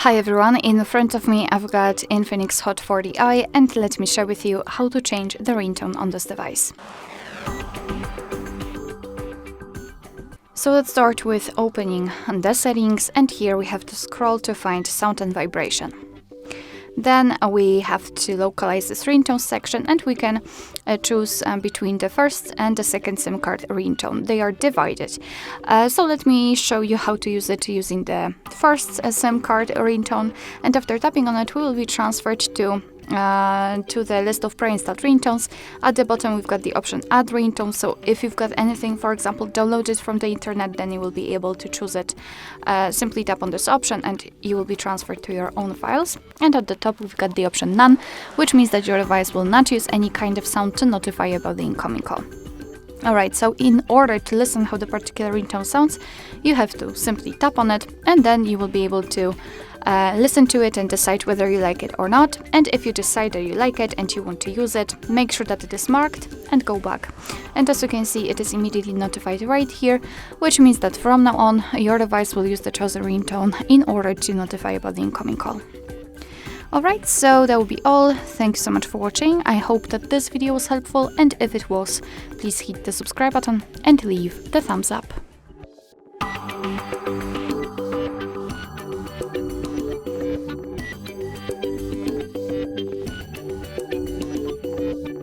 Hi everyone, in front of me I've got INFINIX Hot 40i and let me share with you how to change the ringtone on this device. So let's start with opening the settings, and here we have to scroll to find sound and vibration. Then we have to localize this ringtone section, and we can choose between the first and the second SIM card ringtone. They are divided. So let me show you how to use it using the first SIM card ringtone, and after tapping on it we will be transferred to the list of pre-installed ringtones. At the bottom we've got the option add ringtone, so if you've got anything, for example, downloaded from the internet, then you will be able to choose it. Simply tap on this option and you will be transferred to your own files. And at the top we've got the option none, which means that your device will not use any kind of sound to notify you about the incoming call. Alright, so in order to listen how the particular ringtone sounds, you have to simply tap on it, and then you will be able to listen to it and decide whether you like it or not. And if you decide that you like it and you want to use it, make sure that it is marked and go back. And as you can see, it is immediately notified right here, which means that from now on your device will use the chosen ringtone in order to notify about the incoming call. Alright, so that will be all. Thank you so much for watching. I hope that this video was helpful, and if it was, please hit the subscribe button and leave the thumbs up.